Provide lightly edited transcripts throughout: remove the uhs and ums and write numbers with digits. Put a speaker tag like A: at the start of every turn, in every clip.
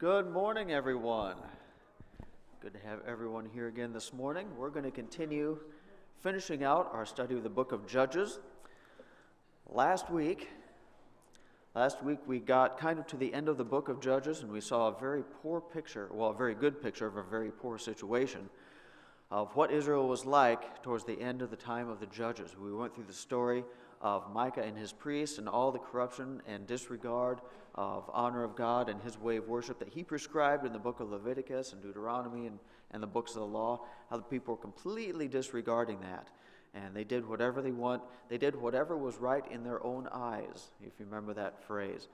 A: Good morning, everyone. Good to have everyone here again this morning. We're going to continue finishing out our study of the book of Judges. Last week we got kind of to the end of the book of Judges, and we saw a very good picture of a very poor situation of what Israel was like towards the end of the time of the Judges. We went through the story of Micah and his priests and all the corruption and disregard of honor of God and his way of worship that he prescribed in the book of Leviticus and Deuteronomy and the books of the law, how the people were completely disregarding that. And they did whatever they want. They did whatever was right in their own eyes, if you remember that phrase.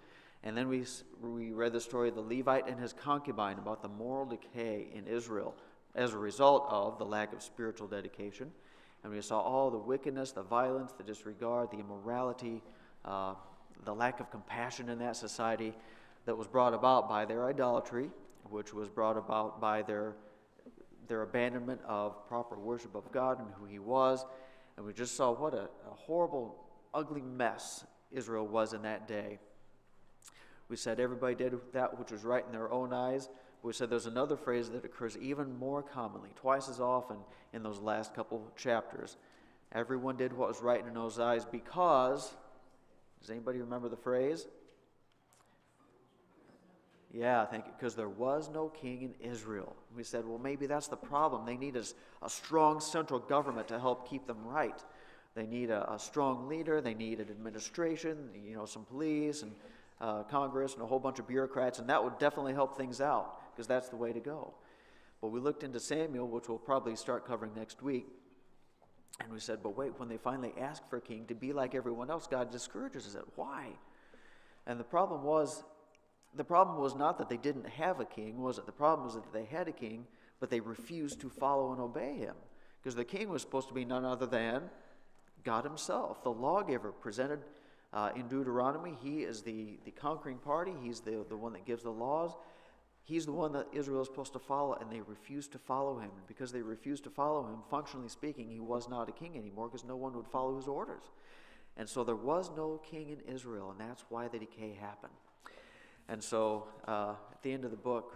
A: And then we read the story of the Levite and his concubine about the moral decay in Israel as a result of the lack of spiritual dedication. And we saw all the wickedness, the violence, the disregard, the immorality, the lack of compassion in that society that was brought about by their idolatry, which was brought about by their abandonment of proper worship of God and who he was. And we just saw what a horrible, ugly mess Israel was in that day. We said everybody did that which was right in their own eyes. We said there's another phrase that occurs even more commonly, twice as often in those last couple chapters. Everyone did what was right in those eyes because, does anybody remember the phrase? Yeah, thank you, because there was no king in Israel. We said, well, maybe that's the problem. They need a strong central government to help keep them right. They need a strong leader. They need an administration, some police and Congress and a whole bunch of bureaucrats, and that would definitely help things out because that's the way to go. But we looked into Samuel, which we'll probably start covering next week, and we said, but wait, when they finally ask for a king to be like everyone else, God discourages it. Why? And the problem was not that they didn't have a king, was it? The problem was that they had a king, but they refused to follow and obey him. Because the king was supposed to be none other than God himself, the lawgiver presented in Deuteronomy. He is the conquering party. He's the one that gives the laws. He's the one that Israel is supposed to follow, and they refused to follow him. And because they refused to follow him, functionally speaking, he was not a king anymore because no one would follow his orders. And so there was no king in Israel, and that's why the decay happened. And so at the end of the book,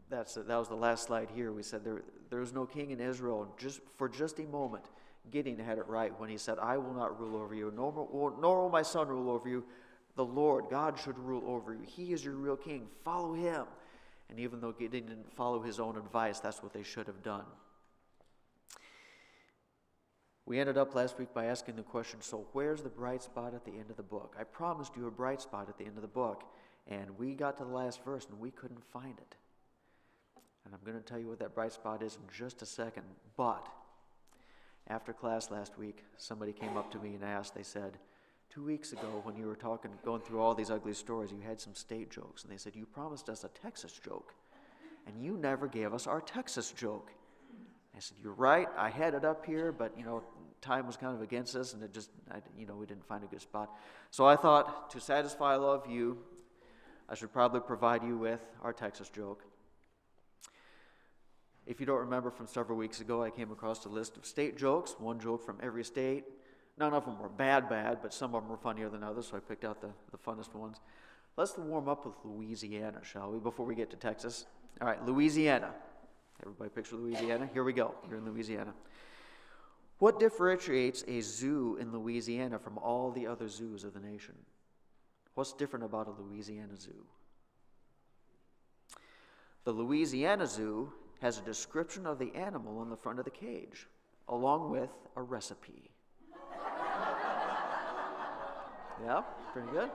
A: that was the last slide here. We said there was no king in Israel. For just a moment, Gideon had it right when he said, I will not rule over you, nor will my son rule over you. The Lord, God, should rule over you. He is your real king. Follow him. And even though Gideon didn't follow his own advice, that's what they should have done. We ended up last week by asking the question, so where's the bright spot at the end of the book? I promised you a bright spot at the end of the book, and we got to the last verse and we couldn't find it. And I'm going to tell you what that bright spot is in just a second. But after class last week, somebody came up to me and asked, they said, 2 weeks ago when you were going through all these ugly stories, you had some state jokes. And they said, you promised us a Texas joke, and you never gave us our Texas joke. I said, you're right, I had it up here, but, time was kind of against us, and we didn't find a good spot. So I thought, to satisfy all of you, I should probably provide you with our Texas joke. If you don't remember from several weeks ago, I came across a list of state jokes, one joke from every state. None of them were bad, but some of them were funnier than others, so I picked out the funnest ones. Let's warm up with Louisiana, shall we, before we get to Texas? All right, Louisiana. Everybody picture Louisiana? Here we go. You're in Louisiana. What differentiates a zoo in Louisiana from all the other zoos of the nation? What's different about a Louisiana zoo? The Louisiana Zoo has a description of the animal on the front of the cage, along with a recipe. Yeah, pretty good.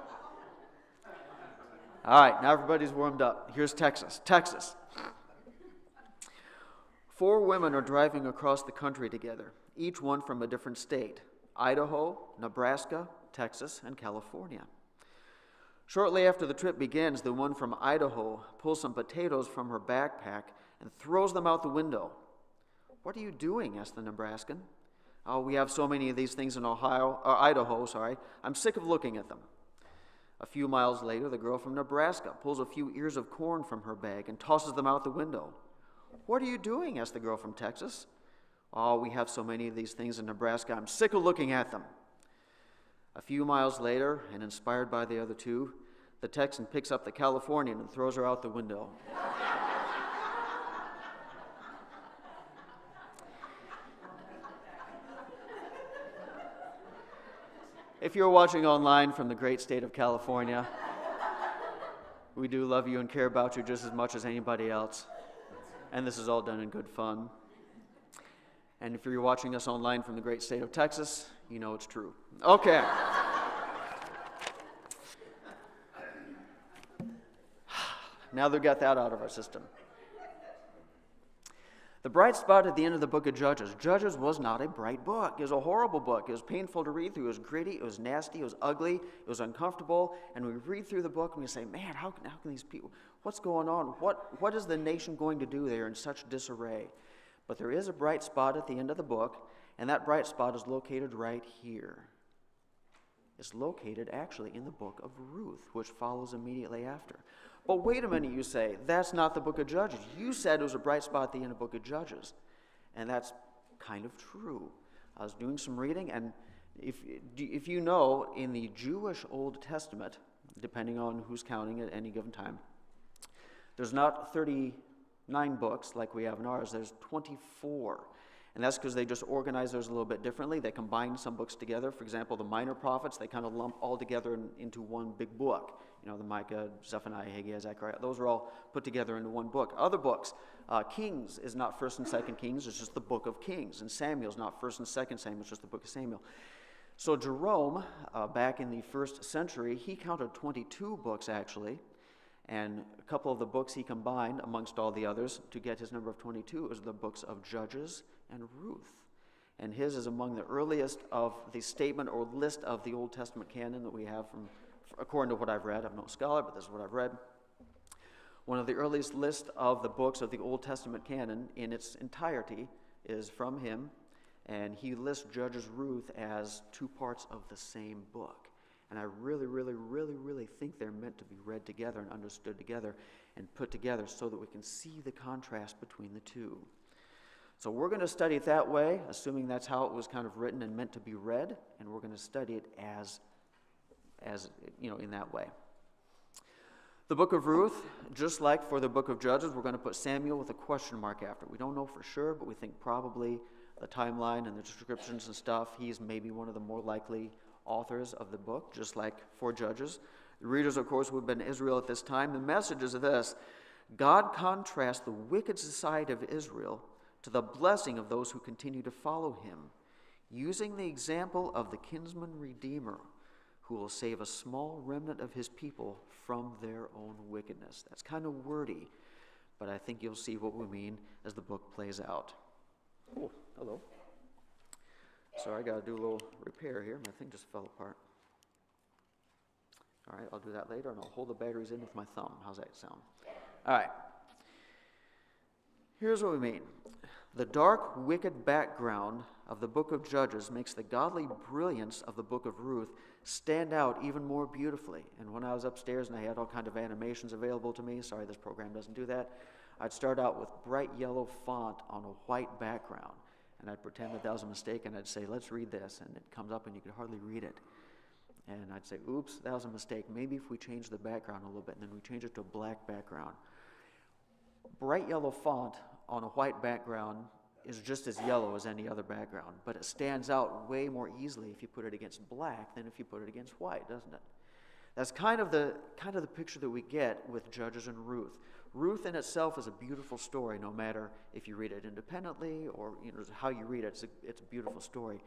A: All right, now everybody's warmed up. Here's Texas. Texas. 4 women are driving across the country together, each one from a different state: Idaho, Nebraska, Texas, and California. Shortly after the trip begins, the one from Idaho pulls some potatoes from her backpack and throws them out the window. What are you doing? Asked the Nebraskan. Oh, we have so many of these things in Idaho. I'm sick of looking at them. A few miles later, the girl from Nebraska pulls a few ears of corn from her bag and tosses them out the window. What are you doing? Asked the girl from Texas. Oh, we have so many of these things in Nebraska. I'm sick of looking at them. A few miles later, and inspired by the other two, The Texan picks up the Californian and throws her out the window. If you're watching online from the great state of California, we do love you and care about you just as much as anybody else. And this is all done in good fun. And if you're watching us online from the great state of Texas, you know it's true. Okay. Now they've got that out of our system. The bright spot at the end of the book of Judges. Judges was not a bright book. It was a horrible book. It was painful to read through. It was gritty. It was nasty. It was ugly. It was uncomfortable. And we read through the book and we say, man, how can these people, what's going on? What is the nation going to do there in such disarray? But there is a bright spot at the end of the book, and that bright spot is located right here. It's located actually in the book of Ruth, which follows immediately after. But wait a minute, you say, that's not the book of Judges. You said it was a bright spot at the end of the book of Judges. And that's kind of true. I was doing some reading, and if you know, in the Jewish Old Testament, depending on who's counting at any given time, there's not 39 books like we have in ours, there's 24. And that's because they just organize those a little bit differently. They combine some books together. For example, the minor prophets, they kind of lump all together into one big book. You know, the Micah, Zephaniah, Haggai, Zechariah, those are all put together into one book. Other books, Kings is not 1st and 2nd Kings, it's just the book of Kings. And Samuel's not 1st and 2nd Samuel, it's just the book of Samuel. So Jerome, back in the 1st century, he counted 22 books actually. And a couple of the books he combined amongst all the others to get his number of 22 is the books of Judges and Ruth. And his is among the earliest of the statement or list of the Old Testament canon that we have from, according to what I've read. I'm no scholar, but this is what I've read. One of the earliest lists of the books of the Old Testament canon in its entirety is from him, and he lists Judges, Ruth as two parts of the same book. And I really, really, really, really think they're meant to be read together and understood together and put together so that we can see the contrast between the two. So we're going to study it that way, assuming that's how it was kind of written and meant to be read, and we're going to study it as you know, in that way. The book of Ruth, just like for the book of Judges, we're going to put Samuel with a question mark after it. We don't know for sure, but we think probably the timeline and the descriptions and stuff, he's maybe one of the more likely authors of the book, just like for Judges. The readers, of course, would have been Israel at this time. The message is this: God contrasts the wicked society of Israel to the blessing of those who continue to follow him, using the example of the kinsman redeemer who will save a small remnant of his people from their own wickedness. That's kind of wordy, but I think you'll see what we mean as the book plays out. Oh, hello. Sorry, I got to do a little repair here. My thing just fell apart. All right, I'll do that later, and I'll hold the batteries in with my thumb. How's that sound? All right. Here's what we mean. The dark, wicked background of the book of Judges makes the godly brilliance of the book of Ruth stand out even more beautifully. And when I was upstairs and I had all kinds of animations available to me, sorry, this program doesn't do that, I'd start out with bright yellow font on a white background. And I'd pretend that was a mistake, and I'd say, let's read this. And it comes up, and you could hardly read it. And I'd say, oops, that was a mistake. Maybe if we change the background a little bit, and then we change it to a black background. Bright yellow font on a white background is just as yellow as any other background, but it stands out way more easily if you put it against black than if you put it against white, doesn't it? That's kind of the picture that we get with Judges and Ruth. Ruth in itself is a beautiful story, no matter if you read it independently or how you read it. It's a beautiful story.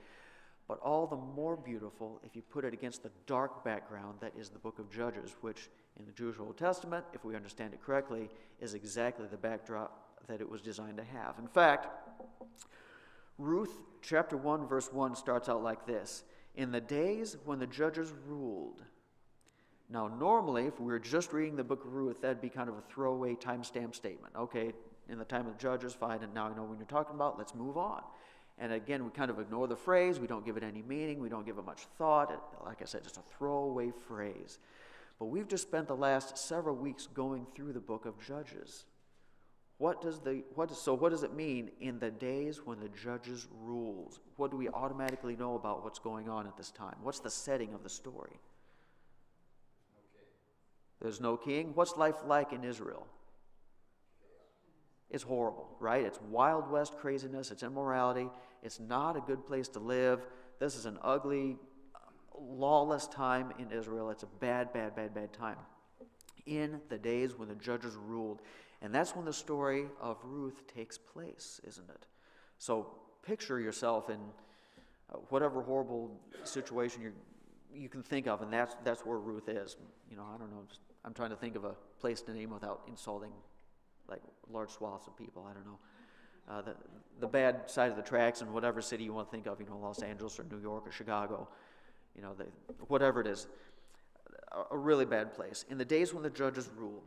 A: But all the more beautiful if you put it against the dark background that is the book of Judges, which in the Jewish Old Testament, if we understand it correctly, is exactly the backdrop that it was designed to have. In fact, Ruth chapter 1, verse 1 starts out like this: in the days when the judges ruled. Now, normally, if we were just reading the book of Ruth, that'd be kind of a throwaway timestamp statement. Okay, in the time of the judges, fine, and now I know when you're talking about, let's move on. And again, we kind of ignore the phrase, we don't give it any meaning, we don't give it much thought. Like I said, just a throwaway phrase. But we've just spent the last several weeks going through the book of Judges. What does it mean in the days when the judges ruled? What do we automatically know about what's going on at this time? What's the setting of the story? There's no king. What's life like in Israel? It's horrible, right? It's Wild West craziness. It's immorality. It's not a good place to live. This is an ugly, lawless time in Israel. It's a bad, bad, bad, bad time. In the days when the judges ruled. And that's when the story of Ruth takes place, isn't it? So picture yourself in whatever horrible situation you can think of, and that's where Ruth is. I don't know. I'm trying to think of a place to name without insulting like large swaths of people. I don't know. The bad side of the tracks in whatever city you want to think of, Los Angeles or New York or Chicago, whatever it is, a really bad place. In the days when the judges ruled.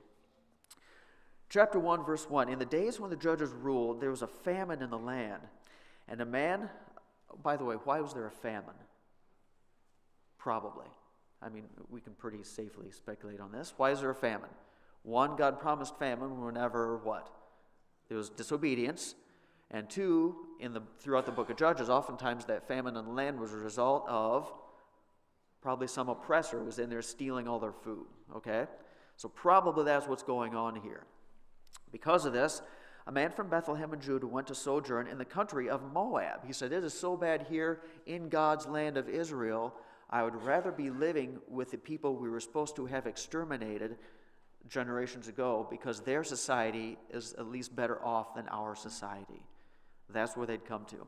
A: Chapter 1, verse 1, in the days when the judges ruled, there was a famine in the land. And a man, by the way, why was there a famine? Probably. We can pretty safely speculate on this. Why is there a famine? One, God promised famine whenever what? There was disobedience. And two, throughout the book of Judges, oftentimes that famine in the land was a result of probably some oppressor was in there stealing all their food. Okay? So probably that's what's going on here. Because of this, a man from Bethlehem in Judah went to sojourn in the country of Moab. He said, it is so bad here in God's land of Israel, I would rather be living with the people we were supposed to have exterminated generations ago, because their society is at least better off than our society. That's where they'd come to.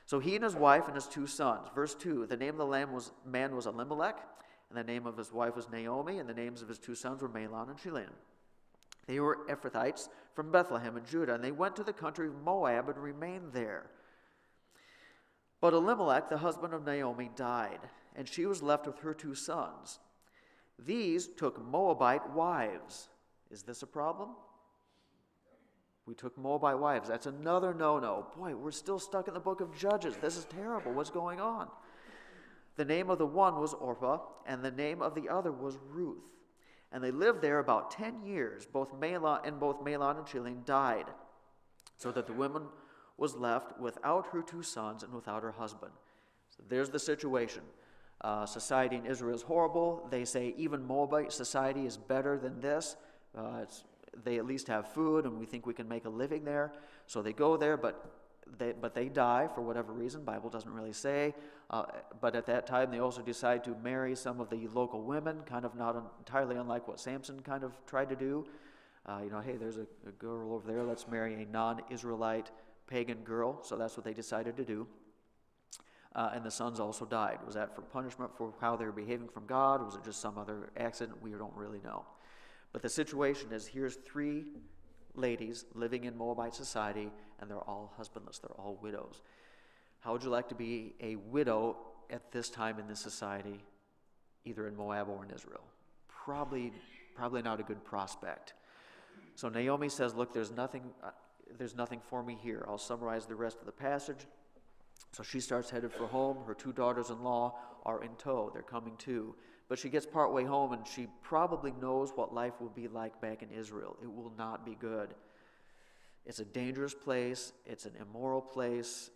A: So he and his wife and his 2 sons. Verse 2, the name of the man was Elimelech, and the name of his wife was Naomi, and the names of his 2 sons were Mahlon and Chilion. They were Ephrathites from Bethlehem in Judah, and they went to the country of Moab and remained there. But Elimelech, the husband of Naomi, died, and she was left with her 2 sons. These took Moabite wives. Is this a problem? We took Moabite wives. That's another no-no. Boy, we're still stuck in the book of Judges. This is terrible. What's going on? The name of the one was Orpah, and the name of the other was Ruth. And they lived there about 10 years. Both Mahlon and Chilion died, so that the woman was left without her 2 sons and without her husband. So there's the situation. Society in Israel is horrible. They say even Moabite society is better than this. They at least have food, and we think we can make a living there. So they go there, but they die for whatever reason. Bible doesn't really say. But at that time, they also decide to marry some of the local women, kind of not entirely unlike what Samson kind of tried to do. Hey, there's a girl over there. Let's marry a non-Israelite pagan girl. So that's what they decided to do. And the sons also died. Was that for punishment for how they were behaving from God? Or was it just some other accident? We don't really know. But the situation is, here's 3 ladies living in Moabite society, and they're all husbandless. They're all widows. How would you like to be a widow at this time in this society, either in Moab or in Israel? Probably not a good prospect. So Naomi says, look, there's nothing for me here. I'll summarize the rest of the passage. So she starts headed for home. Her 2 daughters-in-law are in tow. They're coming too. But she gets partway home, and she probably knows what life will be like back in Israel. It will not be good. It's a dangerous place. It's an immoral place.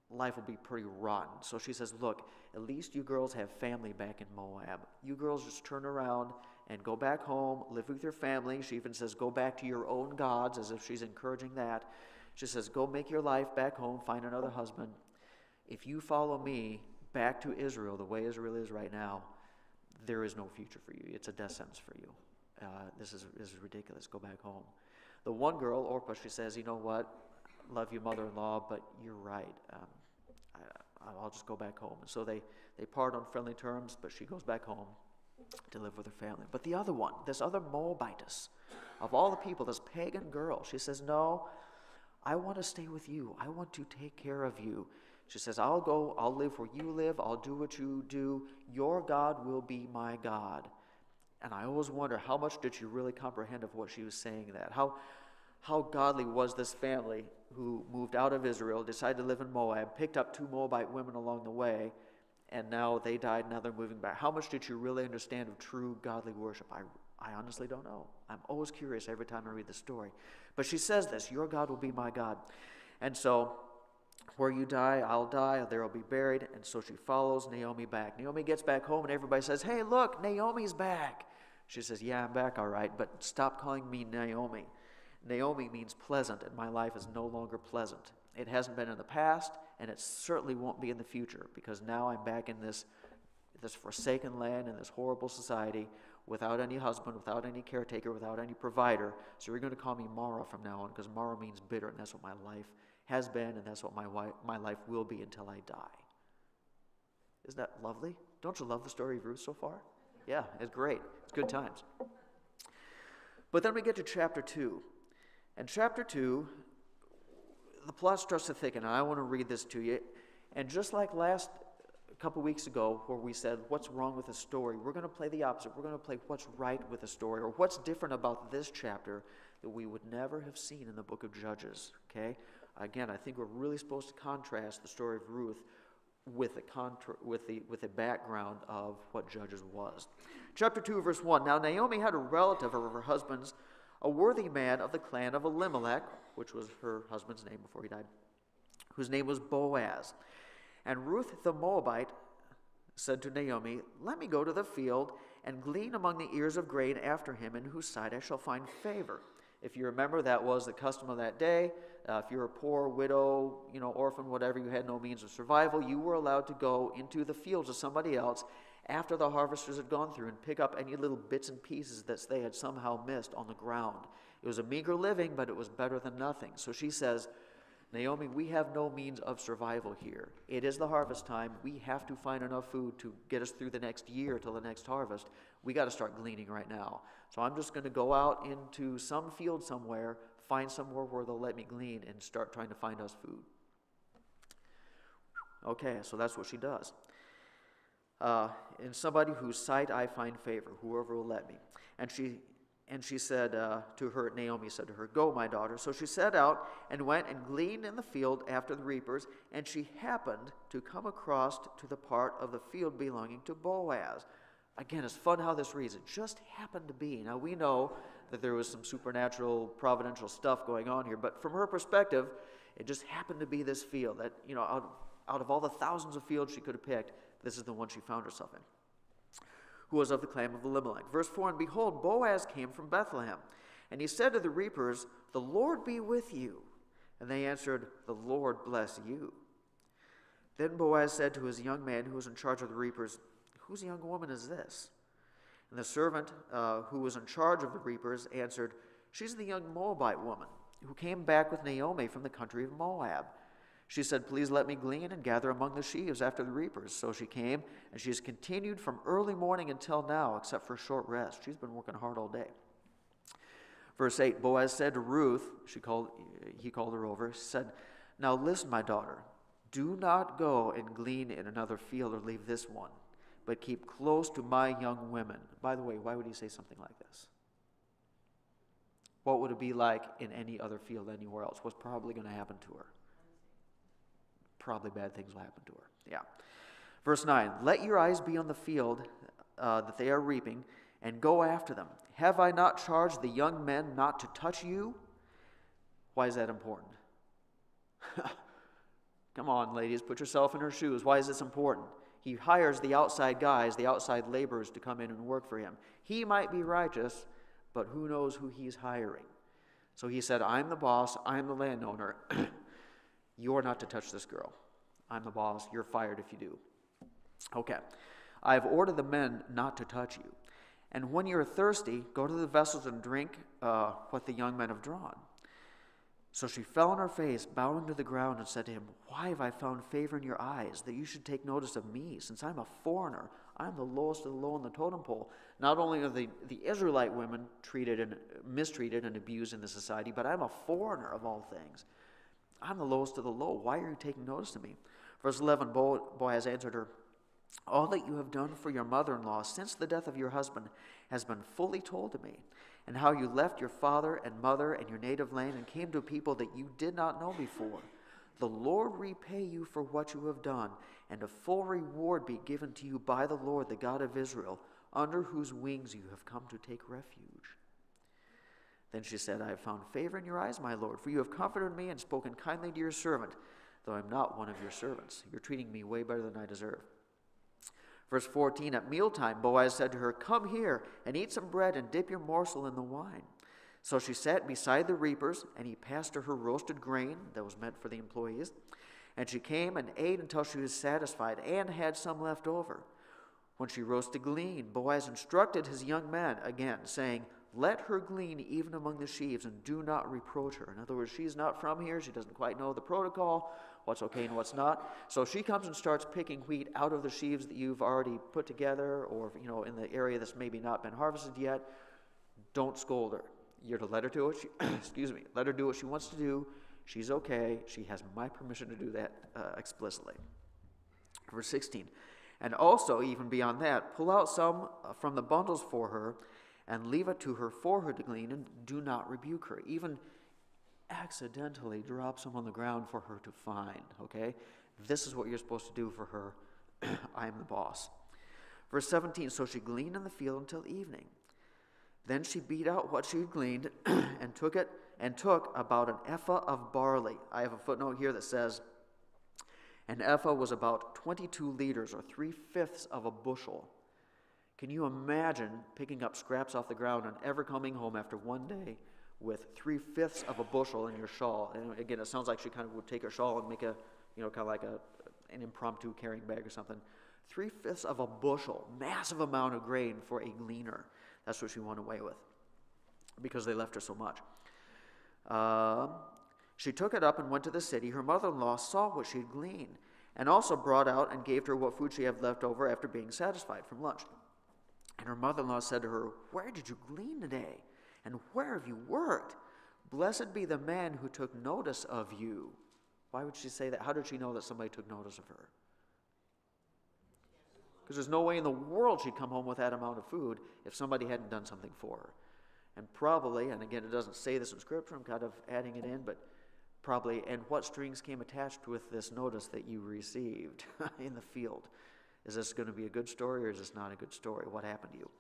A: Life will be pretty rotten. So she says, look, at least you girls have family back in Moab. You girls just turn around and go back home, live with your family. She even says, go back to your own gods, as if she's encouraging that. She says, go make your life back home, find another husband. If you follow me back to Israel, the way Israel is right now, there is no future for you. It's a death sentence for you. This is ridiculous. Go back home. The one girl, Orpah, she says, you know what? Love you, mother-in-law, but you're right. I'll just go back home. And so they part on friendly terms, but she goes back home to live with her family. But the other one, this other Moabitess, of all the people, this pagan girl, she says, no, I want to stay with you. I want to take care of you. She says, I'll live where you live. I'll do what you do. Your God will be my God. And I always wonder, how much did she really comprehend of what she was saying that? How godly was this family who moved out of Israel, decided to live in Moab, picked up 2 Moabite women along the way, and now they died, now they're moving back. How much did you really understand of true godly worship? I honestly don't know. I'm always curious every time I read the story. But she says this, your God will be my God. And so, where you die, I'll die, there I'll be buried. And so she follows Naomi back. Naomi gets back home and everybody says, hey, look, Naomi's back. She says, yeah, I'm back all right, but stop calling me Naomi. Naomi means pleasant, and my life is no longer pleasant. It hasn't been in the past, and it certainly won't be in the future, because now I'm back in this forsaken land, in this horrible society, without any husband, without any caretaker, without any provider. So you're going to call me Mara from now on, because Mara means bitter, and that's what my life has been, and that's what my life will be until I die. Isn't that lovely? Don't you love the story of Ruth so far? Yeah, it's great. It's good times. But then we get to chapter 2. And chapter 2, the plot starts to thicken. And I want to read this to you. And just like a couple weeks ago, where we said, what's wrong with the story? We're going to play the opposite. We're going to play what's right with the story, or what's different about this chapter that we would never have seen in the book of Judges. Okay? Again, I think we're really supposed to contrast the story of Ruth with the background of what Judges was. Chapter 2, verse 1. Now Naomi had a relative of her husband's, a worthy man of the clan of Elimelech, which was her husband's name before he died, whose name was Boaz. And Ruth the Moabite said to Naomi, let me go to the field and glean among the ears of grain after him, in whose sight I shall find favor. If you remember, that was the custom of that day. If you're a poor widow, orphan, whatever, you had no means of survival, you were allowed to go into the fields of somebody else after the harvesters had gone through and pick up any little bits and pieces that they had somehow missed on the ground. It was a meager living, but it was better than nothing. So she says, Naomi, we have no means of survival here. It is the harvest time. We have to find enough food to get us through the next year till the next harvest. We got to start gleaning right now. So I'm just going to go out into some field somewhere, find somewhere where they'll let me glean, and start trying to find us food. Okay, so that's what she does. In somebody whose sight I find favor, whoever will let me. And she said to her, Naomi said to her, go, my daughter. So she set out and went and gleaned in the field after the reapers, and she happened to come across to the part of the field belonging to Boaz. Again, it's fun how this reads. It just happened to be. Now, we know that there was some supernatural, providential stuff going on here, but from her perspective, it just happened to be this field that, out of all the thousands of fields she could have picked, this is the one she found herself in, who was of the clan of Elimelech. Verse 4, and behold, Boaz came from Bethlehem, and he said to the reapers, the Lord be with you. And they answered, the Lord bless you. Then Boaz said to his young man who was in charge of the reapers, whose young woman is this? And the servant who was in charge of the reapers answered, she's the young Moabite woman who came back with Naomi from the country of Moab. She said, please let me glean and gather among the sheaves after the reapers. So she came, and she has continued from early morning until now, except for a short rest. She's been working hard all day. Verse 8, Boaz said to Ruth, he called her over, he said, now listen, my daughter, do not go and glean in another field or leave this one, but keep close to my young women. By the way, why would he say something like this? What would it be like in any other field anywhere else? What's probably going to happen to her? Probably bad things will happen to her. Yeah. Verse 9, let your eyes be on the field that they are reaping, and go after them. Have I not charged the young men not to touch you? Why is that important? Come on, ladies, put yourself in her shoes. Why is this important? He hires the outside guys, the outside laborers, to come in and work for him. He might be righteous, but who knows who he's hiring? So he said, I'm the boss, I'm the landowner. You're not to touch this girl. I'm the boss. You're fired if you do. Okay. I have ordered the men not to touch you. And when you're thirsty, go to the vessels and drink what the young men have drawn. So she fell on her face, bowing to the ground, and said to him, why have I found favor in your eyes, that you should take notice of me, since I'm a foreigner? I'm the lowest of the low on the totem pole. Not only are the Israelite women mistreated and abused in the society, but I'm a foreigner of all things. I'm the lowest of the low. Why are you taking notice of me? Verse 11, Boaz answered her, all that you have done for your mother-in-law since the death of your husband has been fully told to me, and how you left your father and mother and your native land and came to a people that you did not know before. The Lord repay you for what you have done, and a full reward be given to you by the Lord, the God of Israel, under whose wings you have come to take refuge. Then she said, I have found favor in your eyes, my Lord, for you have comforted me and spoken kindly to your servant, though I'm not one of your servants. You're treating me way better than I deserve. Verse 14, at mealtime, Boaz said to her, "Come here and eat some bread and dip your morsel in the wine." So she sat beside the reapers, and he passed her roasted grain that was meant for the employees. And she came and ate until she was satisfied and had some left over. When she rose to glean, Boaz instructed his young men again, saying, "Let her glean even among the sheaves, and do not reproach her." In other words, she's not from here. She doesn't quite know the protocol, what's okay and what's not. So she comes and starts picking wheat out of the sheaves that you've already put together, or in the area that's maybe not been harvested yet. Don't scold her. You're to let her do what she, let her do what she wants to do. She's okay. She has my permission to do that explicitly. Verse 16. And also, even beyond that, pull out some from the bundles for her and leave it to her for her to glean, and do not rebuke her. Even accidentally drop some on the ground for her to find, okay? This is what you're supposed to do for her. I am the boss. Verse 17, so she gleaned in the field until evening. Then she beat out what she had gleaned and took about an ephah of barley. I have a footnote here that says an ephah was about 22 liters, or 3/5 of a bushel. Can you imagine picking up scraps off the ground and ever coming home after one day with 3/5 of a bushel in your shawl? And again, it sounds like she kind of would take her shawl and make a, kind of like an impromptu carrying bag or something. 3/5 of a bushel, massive amount of grain for a gleaner. That's what she went away with, because they left her so much. She took it up and went to the city. Her mother-in-law saw what she had gleaned, and also brought out and gave her what food she had left over after being satisfied from lunch. And her mother-in-law said to her, "Where did you glean today? And where have you worked? Blessed be the man who took notice of you." Why would she say that? How did she know that somebody took notice of her? Because there's no way in the world she'd come home with that amount of food if somebody hadn't done something for her. And probably, and again, it doesn't say this in Scripture, I'm kind of adding it in, but probably, and what strings came attached with this notice that you received in the field? Is this going to be a good story, or is this not a good story? What happened to you?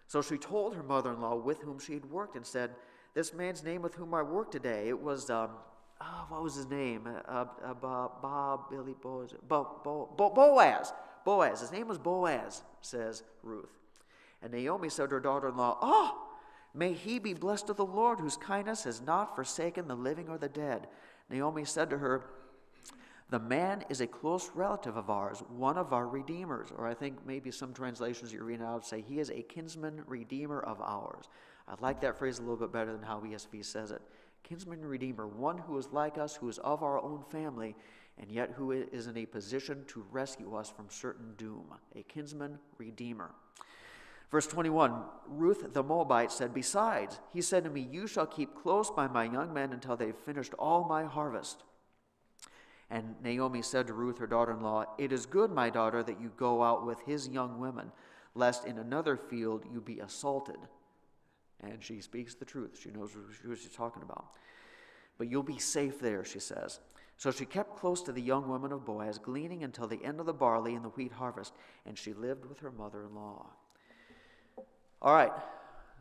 A: So she told her mother-in-law with whom she had worked and said, "This man's name with whom I worked today, it was, what was his name? Boaz. Boaz. His name was Boaz," says Ruth. And Naomi said to her daughter-in-law, "Oh, may he be blessed of the Lord, whose kindness has not forsaken the living or the dead." Naomi said to her, "The man is a close relative of ours, one of our redeemers." Or I think maybe some translations you read out say, "He is a kinsman redeemer of ours." I like that phrase a little bit better than how ESV says it. Kinsman redeemer, one who is like us, who is of our own family, and yet who is in a position to rescue us from certain doom. A kinsman redeemer. Verse 21, Ruth the Moabite said, "Besides, he said to me, 'You shall keep close by my young men until they've finished all my harvest.'" And Naomi said to Ruth, her daughter-in-law, "It is good, my daughter, that you go out with his young women, lest in another field you be assaulted." And she speaks the truth. She knows what she's talking about. "But you'll be safe there," she says. So she kept close to the young women of Boaz, gleaning until the end of the barley and the wheat harvest, and she lived with her mother-in-law. All right,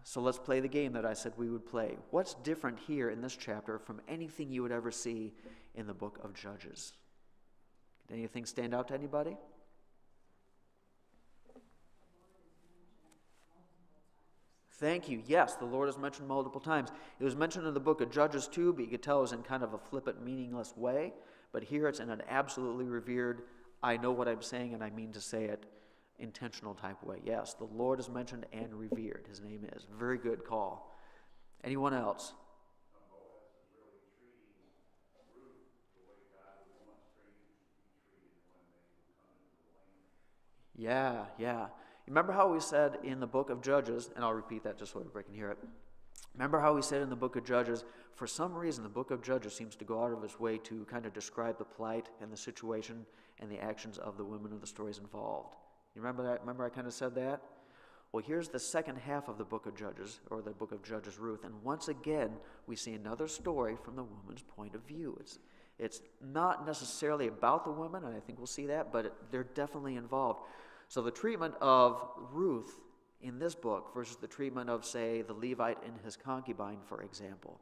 A: so let's play the game that I said we would play. What's different here in this chapter from anything you would ever see in the book of Judges? Did anything stand out to anybody? Thank you. Yes, the Lord is mentioned multiple times. It was mentioned in the book of Judges too, but you could tell it was in kind of a flippant, meaningless way. But here it's in an absolutely revered, I know what I'm saying and I mean to say it, intentional type way. Yes, the Lord is mentioned and revered. His name is. Very good call. Anyone else? Yeah. Remember how we said in the book of Judges, and I'll repeat that just so everybody can hear it. Remember how we said in the book of Judges, for some reason the book of Judges seems to go out of its way to kind of describe the plight and the situation and the actions of the women of the stories involved. You remember that? Remember I kind of said that? Well, here's the second half of the book of Judges, or the book of Judges Ruth, and once again we see another story from the woman's point of view. It's not necessarily about the women, and I think we'll see that, but they're definitely involved. So the treatment of Ruth in this book versus the treatment of, say, the Levite and his concubine, for example,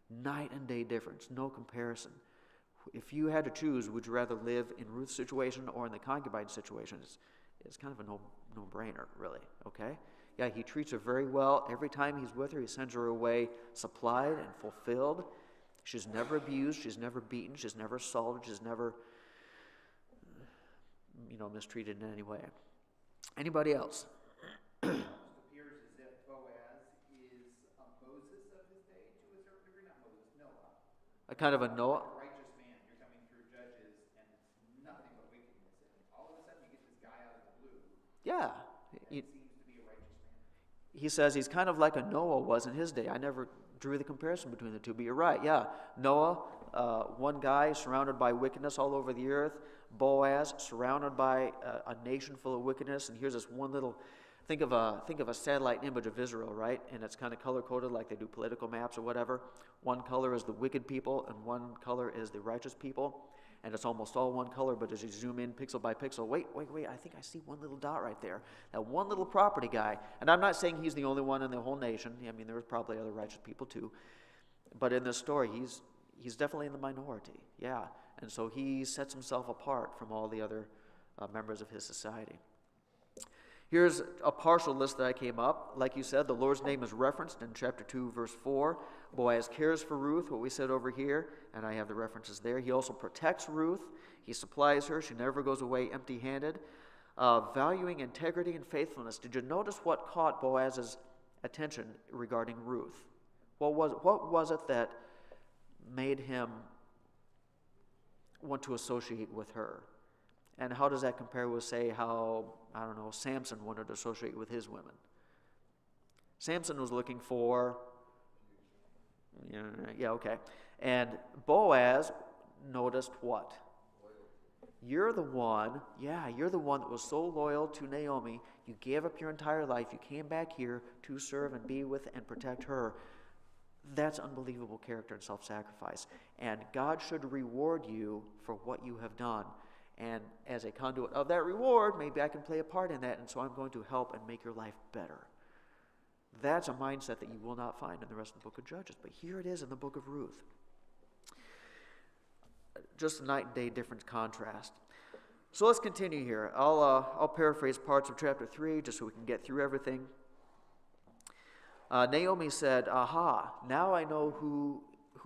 A: night and day difference, no comparison. If you had to choose, would you rather live in Ruth's situation or in the concubine situation? It's kind of a no-brainer, really, okay? Yeah, he treats her very well. Every time he's with her, he sends her away supplied and fulfilled. She's never abused. She's never beaten. She's never assaulted. She's never, mistreated in any way. Anybody else?
B: It appears as if Boaz is a Moses of his day to a certain degree. Not Moses, Noah.
A: A kind of a Noah?
B: A righteous man. You're coming through Judges, and it's nothing but wickedness. And all of a sudden, you get this guy out of the blue.
A: Yeah.
B: It seems to be a righteous man.
A: He says he's kind of like a Noah was in his day. I never drew the comparison between the two, but you're right. Yeah, Noah, one guy surrounded by wickedness all over the earth. Boaz, surrounded by a nation full of wickedness. And here's this one little, think of a satellite image of Israel, right? And it's kind of color-coded like they do political maps or whatever. One color is the wicked people, and one color is the righteous people. And it's almost all one color, but as you zoom in pixel by pixel, wait, I think I see one little dot right there. That one little property guy. And I'm not saying he's the only one in the whole nation. I mean, there was probably other righteous people too. But in this story, he's definitely in the minority, yeah. And so he sets himself apart from all the other members of his society. Here's a partial list that I came up. Like you said, the Lord's name is referenced in chapter 2, verse 4. Boaz cares for Ruth, what we said over here, and I have the references there. He also protects Ruth. He supplies her. She never goes away empty-handed. Valuing integrity and faithfulness. Did you notice what caught Boaz's attention regarding Ruth? What was it that made him want to associate with her? And how does that compare with, say, how, Samson wanted to associate with his women? Samson was looking for, and Boaz noticed what? You're the one that was so loyal to Naomi. You gave up your entire life. You came back here to serve and be with and protect her. That's unbelievable character and self-sacrifice. And God should reward you for what you have done. And as a conduit of that reward, maybe I can play a part in that, and so I'm going to help and make your life better. That's a mindset that you will not find in the rest of the book of Judges. But here it is in the book of Ruth. Just a night and day difference contrast. So let's continue here. I'll paraphrase parts of chapter 3 just so we can get through everything. Naomi said, "Aha, now I know who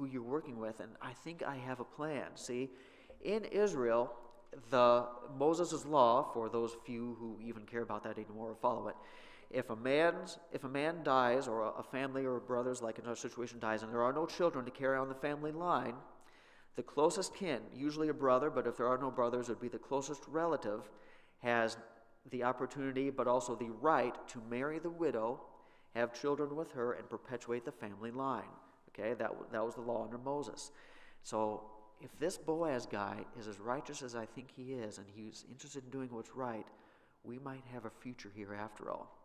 A: you're working with, and I think I have a plan." See, in Israel, Moses' law, for those few who even care about that anymore or follow it, if a man dies, or a family or brothers, like in our situation, dies, and there are no children to carry on the family line, the closest kin, usually a brother, but if there are no brothers, it would be the closest relative, has the opportunity but also the right to marry the widow, have children with her, and perpetuate the family line. Okay, that was the law under Moses. So if this Boaz guy is as righteous as I think he is, and he's interested in doing what's right, we might have a future here after all.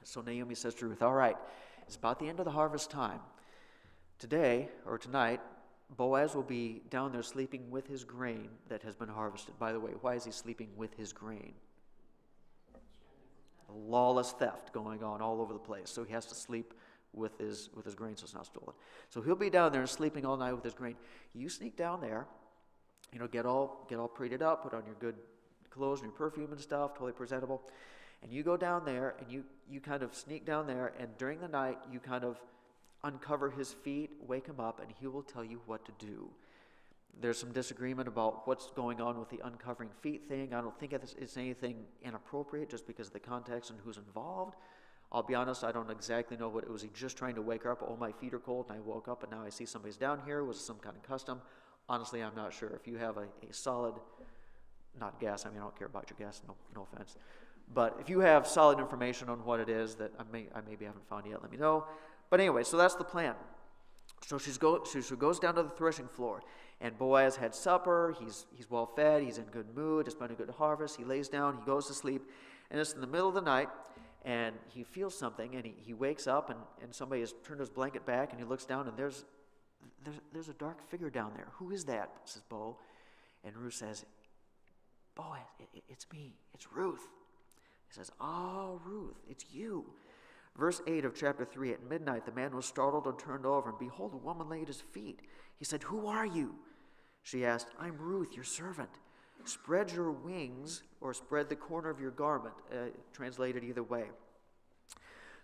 A: So Naomi says to Ruth, all right, it's about the end of the harvest time. Today, or tonight, Boaz will be down there sleeping with his grain that has been harvested. By the way, why is he sleeping with his grain? A lawless theft going on all over the place. So he has to sleep with his grain so it's not stolen. So he'll be down there sleeping all night with his grain. You sneak down there, get all prettied up, put on your good clothes and your perfume and stuff, totally presentable. And you go down there and you kind of sneak down there, and during the night you kind of uncover his feet, wake him up, and he will tell you what to do. There's some disagreement about what's going on with the uncovering feet thing. I don't think it's anything inappropriate just because of the context and who's involved. I'll be honest, I don't exactly know what it was. He just trying to wake her up. Oh, my feet are cold, and I woke up, and now I see somebody's down here. Was it some kind of custom? Honestly, I'm not sure. If you have a solid, not guess, I don't care about your guess, no offense. But if you have solid information on what it is that I maybe haven't found yet, let me know. But anyway, so that's the plan. So she goes down to the threshing floor, and Boaz had supper. He's well fed. He's in good mood. It's been a good harvest. He lays down. He goes to sleep, and it's in the middle of the night, and he feels something, and he wakes up, and somebody has turned his blanket back, and he looks down, and there's a dark figure down there. Who is that? Says Bo, and Ruth says, Boaz, it's me. It's Ruth. He says, oh, Ruth, it's you. Verse 8 of chapter 3, at midnight the man was startled and turned over, and behold, a woman lay at his feet. He said, who are you? She asked, I'm Ruth, your servant. Spread your wings, or spread the corner of your garment, translated either way.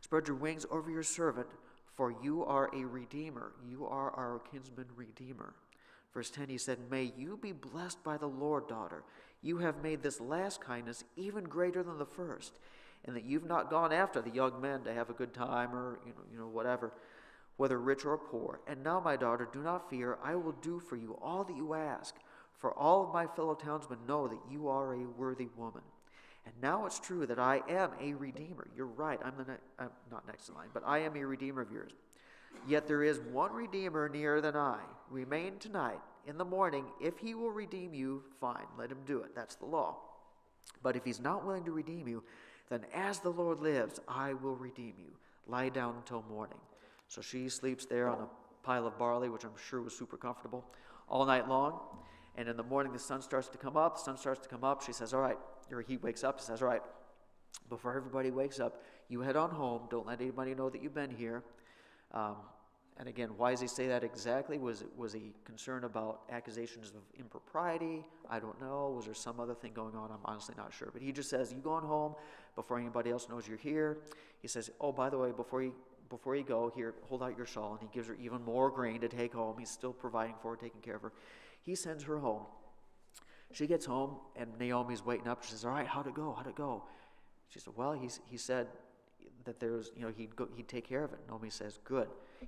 A: Spread your wings over your servant, for you are a redeemer. You are our kinsman redeemer. Verse 10, he said, May you be blessed by the Lord, daughter. You have made this last kindness even greater than the first, and that you've not gone after the young men to have a good time or, whatever, whether rich or poor. And now, my daughter, do not fear. I will do for you all that you ask, for all of my fellow townsmen know that you are a worthy woman. And now it's true that I am a redeemer. You're right. I'm not next in line, but I am a redeemer of yours. Yet there is one redeemer nearer than I. Remain tonight. In the morning, if he will redeem you, fine. Let him do it. That's the law. But if he's not willing to redeem you, then as the Lord lives, I will redeem you. Lie down until morning. So she sleeps there on a pile of barley, which I'm sure was super comfortable, all night long. And in the morning, the sun starts to come up. She says, all right. Or he wakes up. He says, all right, before everybody wakes up, you head on home. Don't let anybody know that you've been here. And again, why does he say that exactly? Was he concerned about accusations of impropriety? I don't know. Was there some other thing going on? I'm honestly not sure. But he just says, you go on home before anybody else knows you're here. He says, oh, by the way, before you go, here, hold out your shawl. And he gives her even more grain to take home. He's still providing for her, taking care of her. He sends her home. She gets home, and Naomi's waiting up. She says, all right, how'd it go? She said, well, he said that there's, he'd take care of it. Naomi says, good.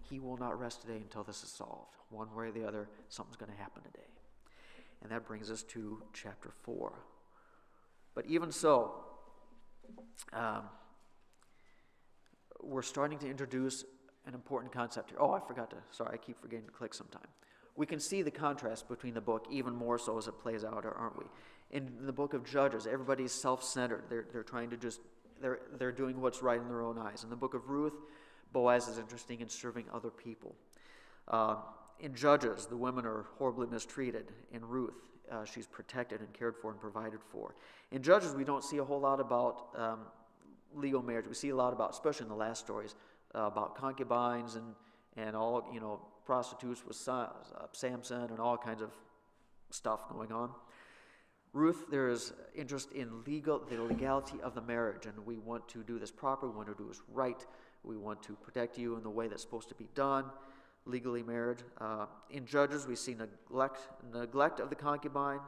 A: He will not rest today until this is solved. One way or the other, something's going to happen today. And that brings us to chapter 4. But even so, we're starting to introduce an important concept here. Oh, I keep forgetting to click sometime. We can see the contrast between the book even more so as it plays out, aren't we? In the book of Judges, everybody's self-centered. They're trying to they're doing what's right in their own eyes. In the book of Ruth, Boaz is interested in serving other people. In Judges, the women are horribly mistreated. In Ruth, she's protected and cared for and provided for. In Judges, we don't see a whole lot about legal marriage. We see a lot about, especially in the last stories, about concubines and all, prostitutes with Samson and all kinds of stuff going on. Ruth, there is interest in the legality of the marriage, and we want to do this proper. We want to do this right. We want to protect you in the way that's supposed to be done, legally married. In Judges, we see neglect of the concubine.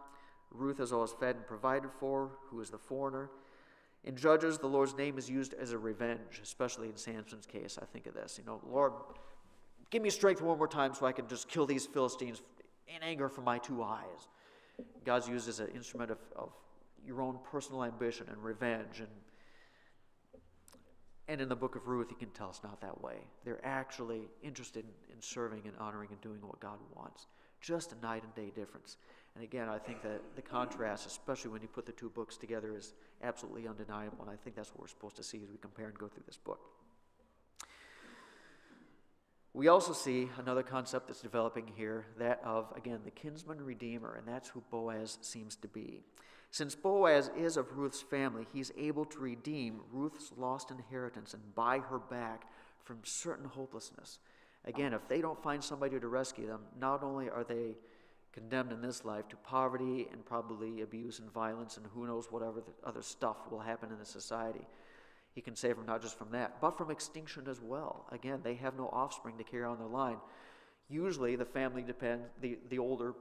A: Ruth is always fed and provided for, who is the foreigner. In Judges, the Lord's name is used as a revenge, especially in Samson's case. I think of this. Lord, give me strength one more time so I can just kill these Philistines in anger from my 2 eyes. God's used as an instrument of your own personal ambition and revenge. And in the book of Ruth, you can tell it's not that way. They're actually interested in serving and honoring and doing what God wants. Just a night and day difference. And again, I think that the contrast, especially when you put the two books together, is absolutely undeniable. And I think that's what we're supposed to see as we compare and go through this book. We also see another concept that's developing here, that of, again, the kinsman redeemer, and that's who Boaz seems to be. Since Boaz is of Ruth's family, he's able to redeem Ruth's lost inheritance and buy her back from certain hopelessness. Again, if they don't find somebody to rescue them, not only are they condemned in this life to poverty and probably abuse and violence and who knows whatever other stuff will happen in the society, he can save them not just from that, but from extinction as well. Again, they have no offspring to carry on their line. Usually the family the older,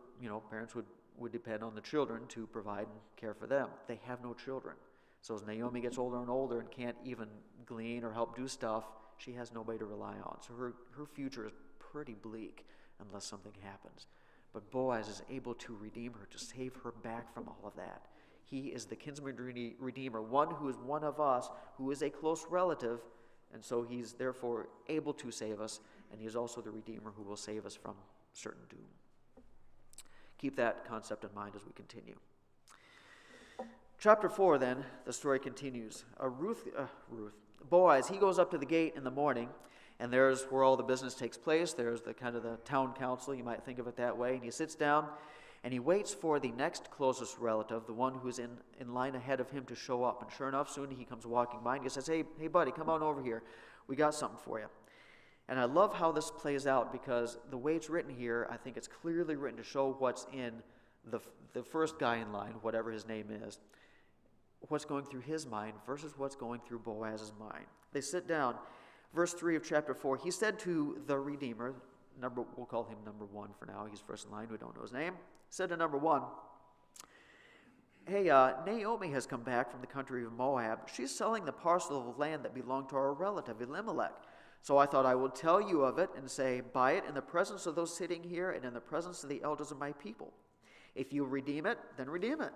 A: parents would depend on the children to provide and care for them. They have no children. So as Naomi gets older and older and can't even glean or help do stuff, she has nobody to rely on. So her future is pretty bleak unless something happens. But Boaz is able to redeem her, to save her back from all of that. He is the kinsman redeemer, one who is one of us, who is a close relative, and so he's therefore able to save us, and he is also the redeemer who will save us from certain doom. Keep that concept in mind as we continue. Chapter 4, then, the story continues. Boaz, he goes up to the gate in the morning, and there's where all the business takes place. There's the kind of the town council, you might think of it that way, and he sits down, and he waits for the next closest relative, the one who's in line ahead of him, to show up. And sure enough, soon he comes walking by, and he says, hey buddy, come on over here. We got something for you. And I love how this plays out, because the way it's written here, I think it's clearly written to show what's in the first guy in line, whatever his name is, what's going through his mind versus what's going through Boaz's mind. They sit down. Verse 3 of chapter 4, he said to the Redeemer, we'll call him number 1 for now. He's first in line. We don't know his name. Said to number 1, hey, Naomi has come back from the country of Moab. She's selling the parcel of land that belonged to our relative Elimelech. So I thought I would tell you of it and say, buy it in the presence of those sitting here and in the presence of the elders of my people. If you redeem it, then redeem it.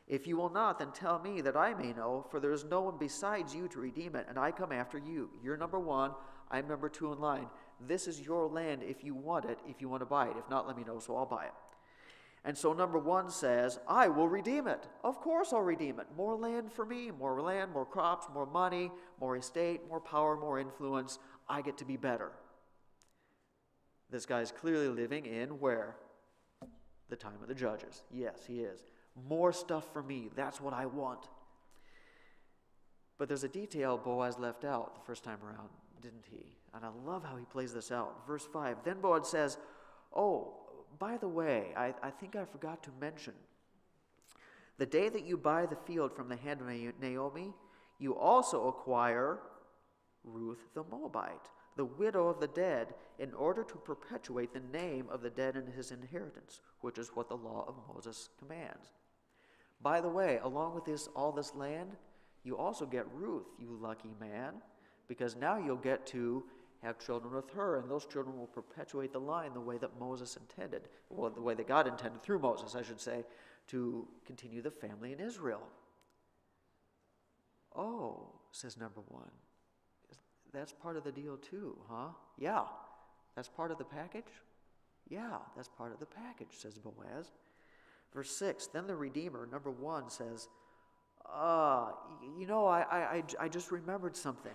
A: If you will not, then tell me that I may know, for there is no one besides you to redeem it, and I come after you. You're number 1, I'm number 2 in line. This is your land if you want it, if you want to buy it. If not, let me know, so I'll buy it. And so number 1 says, I will redeem it. Of course I'll redeem it. More land for me, more land, more crops, more money, more estate, more power, more influence. I get to be better. This guy's clearly living in where? The time of the judges. Yes, he is. More stuff for me. That's what I want. But there's a detail Boaz left out the first time around, didn't he? And I love how he plays this out. Verse 5, then Boaz says, oh, by the way, I think I forgot to mention, the day that you buy the field from the hand of Naomi, you also acquire Ruth the Moabite, the widow of the dead, in order to perpetuate the name of the dead in his inheritance, which is what the law of Moses commands. By the way, along with all this land, you also get Ruth, you lucky man, because now you'll get to have children with her, and those children will perpetuate the line the way that Moses intended, well, the way that God intended through Moses, I should say, to continue the family in Israel. Oh, says number 1. That's part of the deal too, huh? Yeah. That's part of the package? Yeah, that's part of the package, says Boaz. Verse 6, then the Redeemer, number 1, says, I just remembered something.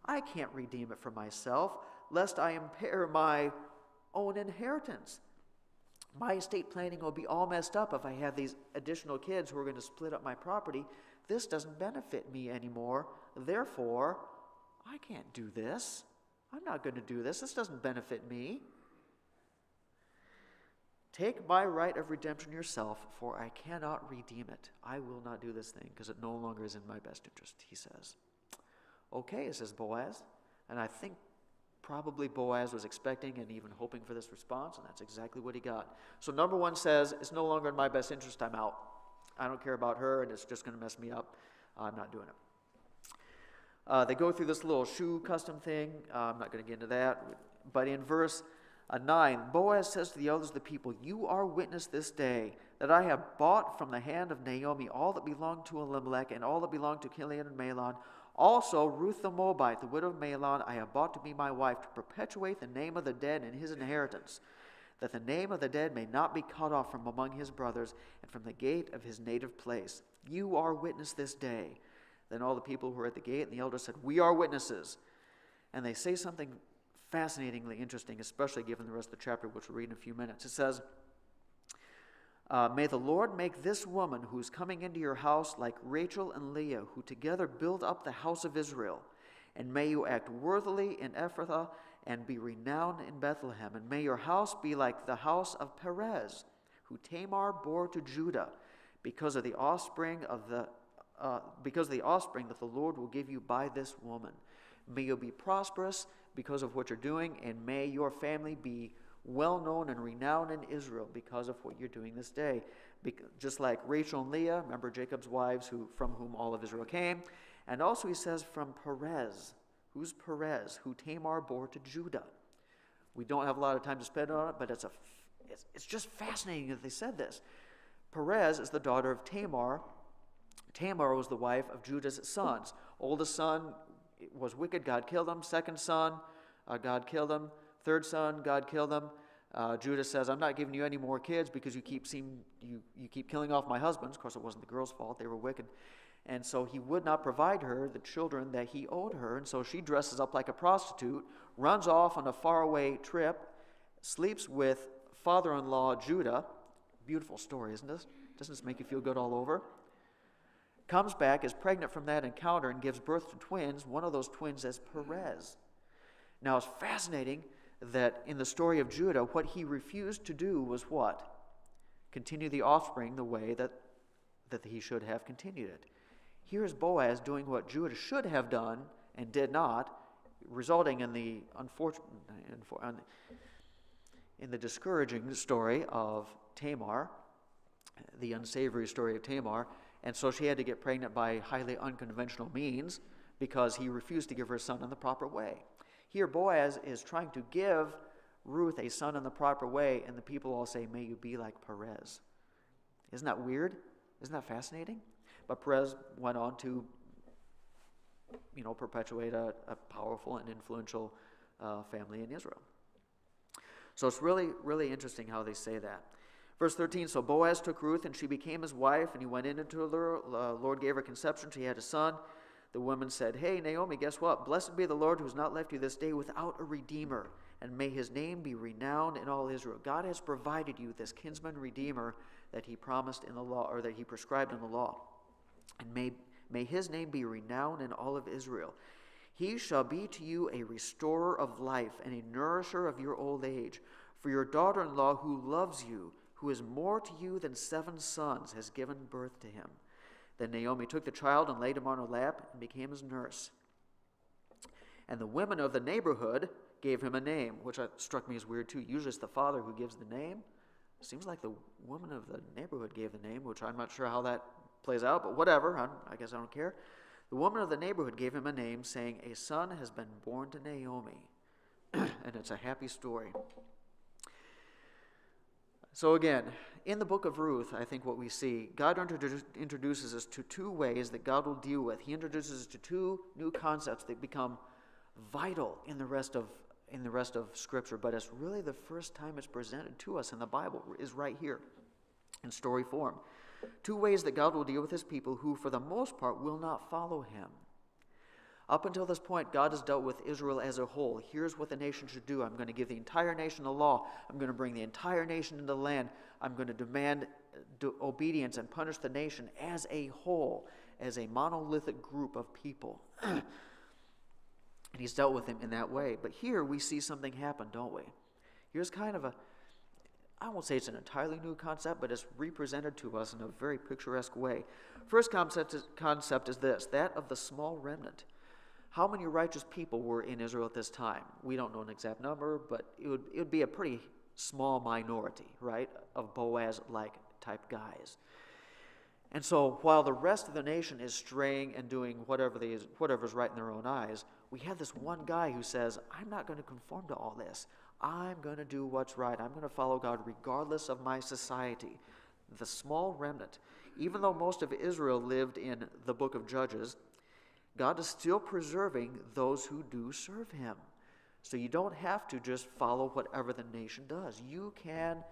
A: I can't redeem it for myself, lest I impair my own inheritance. My estate planning will be all messed up if I have these additional kids who are going to split up my property. This doesn't benefit me anymore. Therefore, I can't do this. I'm not going to do this. This doesn't benefit me. Take my right of redemption yourself, for I cannot redeem it. I will not do this thing, because it no longer is in my best interest, he says. Okay, says Boaz. And I think probably Boaz was expecting and even hoping for this response, and that's exactly what he got. So number 1 says, it's no longer in my best interest, I'm out. I don't care about her, and it's just going to mess me up. I'm not doing it. They go through this little shoe custom thing. I'm not going to get into that. But in verse 9, Boaz says to the elders of the people, you are witness this day that I have bought from the hand of Naomi all that belonged to Elimelech and all that belonged to Chilion and Mahlon. Also Ruth the Moabite, the widow of Mahlon, I have bought to be my wife, to perpetuate the name of the dead in his inheritance, that the name of the dead may not be cut off from among his brothers and from the gate of his native place. You are witness this day. Then all the people who were at the gate and the elders said, we are witnesses. And they say something fascinatingly interesting, especially given the rest of the chapter, which we'll read in a few minutes. It says, may the Lord make this woman who is coming into your house like Rachel and Leah, who together build up the house of Israel. And may you act worthily in Ephrathah and be renowned in Bethlehem. And may your house be like the house of Perez, who Tamar bore to Judah, because of the offspring that the Lord will give you by this woman. May you be prosperous because of what you're doing, and may your family be well known and renowned in Israel because of what you're doing this day. Just like Rachel and Leah, remember Jacob's wives, from whom all of Israel came. And also he says from Perez. Who's Perez? Who Tamar bore to Judah. We don't have a lot of time to spend on it, but it's just fascinating that they said this. Perez is the daughter of Tamar. Tamar was the wife of Judah's sons. Oldest son was wicked, God killed him. Second son, God killed him. Third son, God killed him. Judah says, I'm not giving you any more kids because you keep killing off my husbands. Of course, it wasn't the girl's fault. They were wicked. And so he would not provide her the children that he owed her. And so she dresses up like a prostitute, runs off on a faraway trip, sleeps with father-in-law Judah. Beautiful story, isn't this? Doesn't this make you feel good all over? Comes back, is pregnant from that encounter, and gives birth to twins. One of those twins is Perez. Now, it's fascinating that in the story of Judah, what he refused to do was what? continue the offspring the way that he should have continued it. Here's Boaz doing what Judah should have done and did not, resulting in the in the discouraging story of Tamar, the unsavory story of Tamar, and so she had to get pregnant by highly unconventional means because he refused to give her a son in the proper way. Here Boaz is trying to give Ruth a son in the proper way, and the people all say, "May you be like Perez." Isn't that weird? Isn't that fascinating? But Perez went on to, perpetuate a powerful and influential family in Israel. So it's really, really interesting how they say that. Verse 13, so Boaz took Ruth, and she became his wife, and he went into her. Lord gave her conception. She had a son. The woman said, "Hey, Naomi, guess what? Blessed be the Lord who has not left you this day without a redeemer, and may his name be renowned in all Israel." God has provided you this kinsman redeemer that he promised in the law, or that he prescribed in the law. And may his name be renowned in all of Israel. He shall be to you a restorer of life and a nourisher of your old age. For your daughter-in-law who loves you, who is more to you than 7 sons, has given birth to him. Then Naomi took the child and laid him on her lap and became his nurse. And the women of the neighborhood gave him a name, which struck me as weird too. Usually it's the father who gives the name. It seems like the woman of the neighborhood gave the name, which I'm not sure how that plays out, but whatever, I guess I don't care. The woman of the neighborhood gave him a name, saying, "A son has been born to Naomi." And it's a happy story. So again, in the book of Ruth, I think what we see, God introduces us to 2 ways that God will deal with. He introduces us to 2 new concepts that become vital in the rest of Scripture, but it's really the first time it's presented to us in the Bible is right here in story form. 2 ways that God will deal with his people who, for the most part, will not follow him. Up until this point, God has dealt with Israel as a whole. Here's what the nation should do. I'm going to give the entire nation the law. I'm going to bring the entire nation into the land. I'm going to demand obedience and punish the nation as a whole, as a monolithic group of people. And he's dealt with them in that way. But here we see something happen, don't we? Here's kind of I won't say it's an entirely new concept, but it's represented to us in a very picturesque way. First concept is this, that of the small remnant. How many righteous people were in Israel at this time? We don't know an exact number, but it would be a pretty small minority, right, of Boaz-like type guys. And so while the rest of the nation is straying and doing whatever's right in their own eyes, we have this one guy who says, "I'm not going to conform to all this. I'm going to do what's right. I'm going to follow God regardless of my society." The small remnant. Even though most of Israel lived in the book of Judges, God is still preserving those who do serve him. So you don't have to just follow whatever the nation does. You can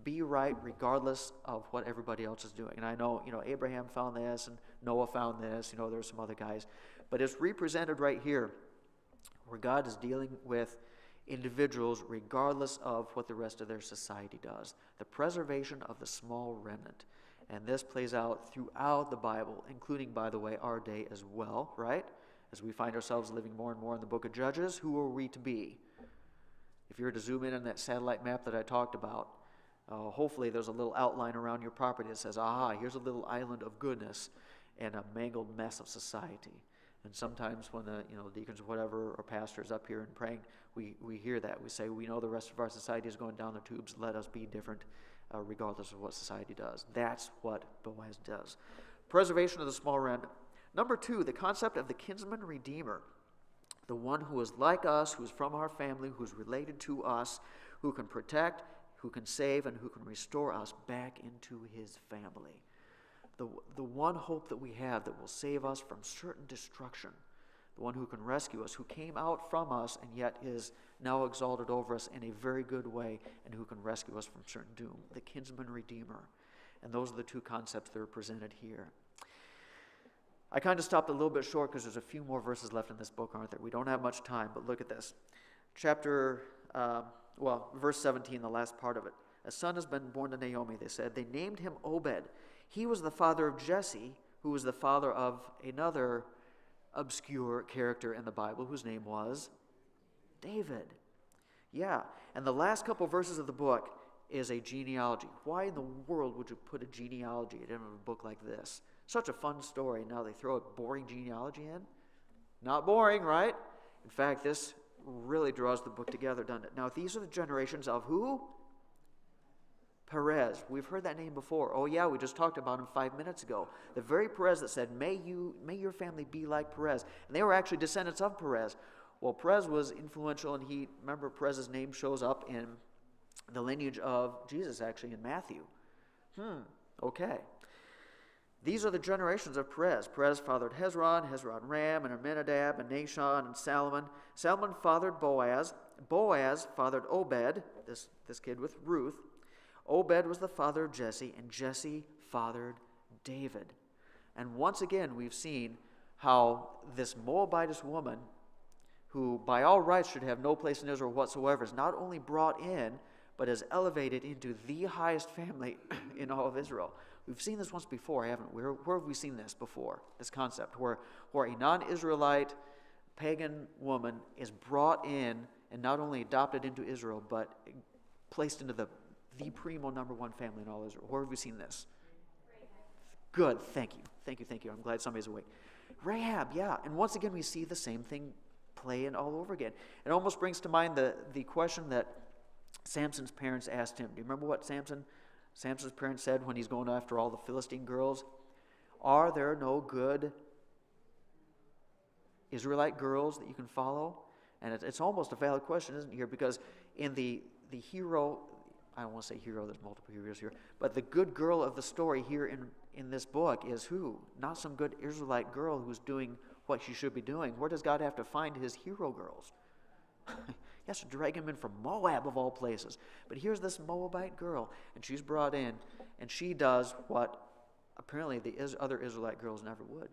A: be right regardless of what everybody else is doing. And I know, Abraham found this and Noah found this, there's some other guys. But it's represented right here where God is dealing with individuals regardless of what the rest of their society does. The preservation of the small remnant. And this plays out throughout the Bible, including, by the way, our day as well, right? As we find ourselves living more and more in the book of Judges, who are we to be? If you were to zoom in on that satellite map that I talked about, hopefully there's a little outline around your property that says, here's a little island of goodness and a mangled mess of society. And sometimes when the deacons or whatever, or pastors up here and praying, we hear that. We say, we know the rest of our society is going down the tubes. Let us be different regardless of what society does. That's what Boaz does. Preservation of the small remnant. Number 2, the concept of the kinsman redeemer. The one who is like us, who is from our family, who is related to us, who can protect, who can save, and who can restore us back into his family. The one hope that we have that will save us from certain destruction. The one who can rescue us, who came out from us and yet is now exalted over us in a very good way, and who can rescue us from certain doom. The kinsman redeemer. And those are the 2 concepts that are presented here. I kind of stopped a little bit short because there's a few more verses left in this book, aren't there? We don't have much time, but look at this. Verse 17, the last part of it. A son has been born to Naomi, they said. They named him Obed. He was the father of Jesse, who was the father of another obscure character in the Bible whose name was David. Yeah, and the last couple verses of the book is a genealogy. Why in the world would you put a genealogy at the end of a book like this? Such a fun story. Now they throw a boring genealogy in? Not boring, right? In fact, this really draws the book together, doesn't it? Now, these are the generations of who? Perez. We've heard that name before. Oh yeah, we just talked about him 5 minutes ago. The very Perez that said, may your family be like Perez. And they were actually descendants of Perez. Well, Perez was influential, and remember Perez's name shows up in the lineage of Jesus, actually, in Matthew. Okay. These are the generations of Perez. Perez fathered Hezron, Hezron Ram, and Amminadab, and Nahshon, and Salmon. Salmon fathered Boaz. Boaz fathered Obed, this kid with Ruth. Obed was the father of Jesse, and Jesse fathered David. And once again, we've seen how this Moabitess woman, who by all rights should have no place in Israel whatsoever, is not only brought in, but is elevated into the highest family in all of Israel. We've seen this once before, haven't we? Where have we seen this before, this concept, where a non-Israelite pagan woman is brought in and not only adopted into Israel, but placed into the primo number one family in all Israel? Where have we seen this? Good, thank you. I'm glad somebody's awake. Rahab, yeah. And once again, we see the same thing play in all over again. It almost brings to mind the question that Samson's parents asked him. Do you remember what Samson's parents said when he's going after all the Philistine girls? Are there no good Israelite girls that you can follow? And it's almost a valid question, isn't it, here? Because in the hero, I don't want to say hero, there's multiple heroes here, but the good girl of the story here in this book is who? Not some good Israelite girl who's doing what she should be doing. Where does God have to find his hero girls? He has to drag him in from Moab, of all places. But here's this Moabite girl, and she's brought in, and she does what apparently the other Israelite girls never would.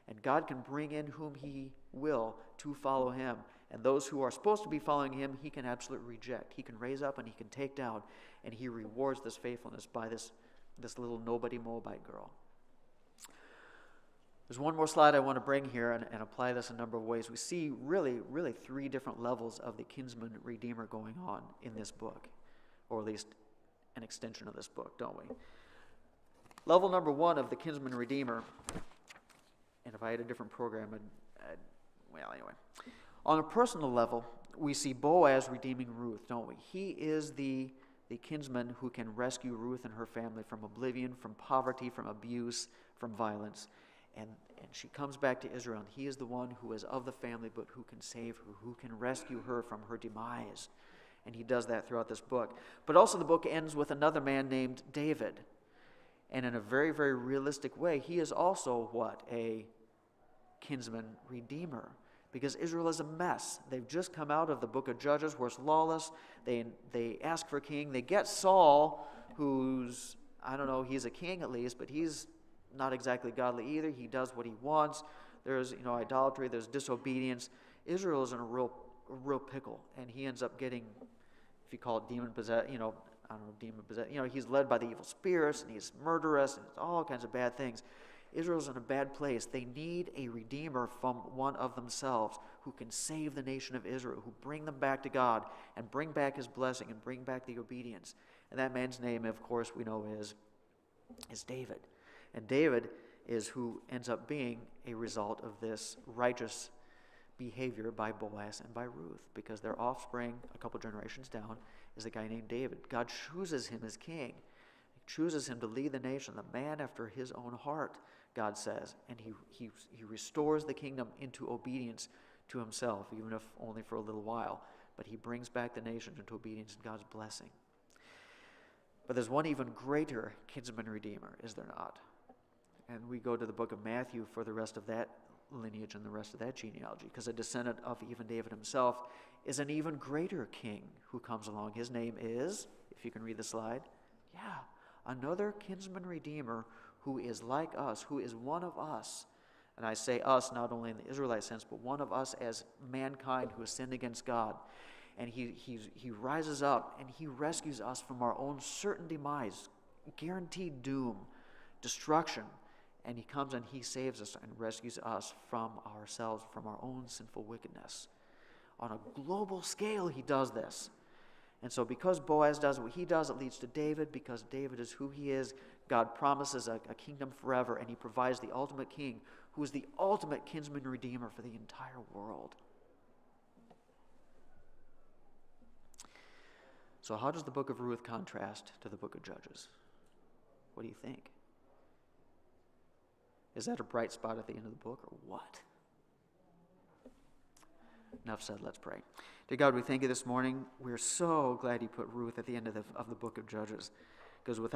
A: And God can bring in whom he will to follow him. And those who are supposed to be following him, he can absolutely reject. He can raise up and he can take down, and he rewards this faithfulness by this little nobody Moabite girl. There's one more slide I want to bring here and apply this a number of ways. We see really three different levels of the kinsman redeemer going on in this book, or at least an extension of this book, don't we? Level number one of the kinsman redeemer, and if I had a different program, well, anyway. On a personal level, we see Boaz redeeming Ruth, don't we? He is the kinsman who can rescue Ruth and her family from oblivion, from poverty, from abuse, from violence. And she comes back to Israel, and he is the one who is of the family, but who can save her, who can rescue her from her demise. And he does that throughout this book. But also the book ends with another man named David. And in a very, very realistic way, he is also what? A kinsman redeemer. Because Israel is a mess. They've just come out of the book of Judges where it's lawless. They ask for a king. They get Saul, who's, I don't know, he's a king at least, but he's not exactly godly either. He does what he wants. There's, idolatry. There's disobedience. Israel is in a real pickle, and he ends up getting, if you call it demon possessed, demon possessed. He's led by the evil spirits, and he's murderous, and it's all kinds of bad things. Israel's in a bad place. They need a redeemer from one of themselves who can save the nation of Israel, who bring them back to God and bring back his blessing and bring back the obedience. And that man's name, of course, we know is David. And David is who ends up being a result of this righteous behavior by Boaz and by Ruth, because their offspring, a couple generations down, is a guy named David. God chooses him as king. He chooses him to lead the nation, the man after his own heart, God says. And he restores the kingdom into obedience to himself, even if only for a little while. But he brings back the nation into obedience and God's blessing. But there's one even greater kinsman redeemer, is there not? And we go to the book of Matthew for the rest of that lineage and the rest of that genealogy, because a descendant of even David himself is an even greater king who comes along. His name is, if you can read the slide, another kinsman redeemer who is like us, who is one of us. And I say us not only in the Israelite sense, but one of us as mankind who has sinned against God. And he rises up and he rescues us from our own certain demise, guaranteed doom, destruction. And he comes and he saves us and rescues us from ourselves, from our own sinful wickedness. On a global scale, he does this. And so because Boaz does what he does, it leads to David. Because David is who he is, God promises a kingdom forever, and he provides the ultimate king, who is the ultimate kinsman redeemer for the entire world. So how does the book of Ruth contrast to the book of Judges? What do you think? Is that a bright spot at the end of the book, or what? Enough said, let's pray. Dear God, we thank you this morning. We're so glad you put Ruth at the end of the book of Judges, because without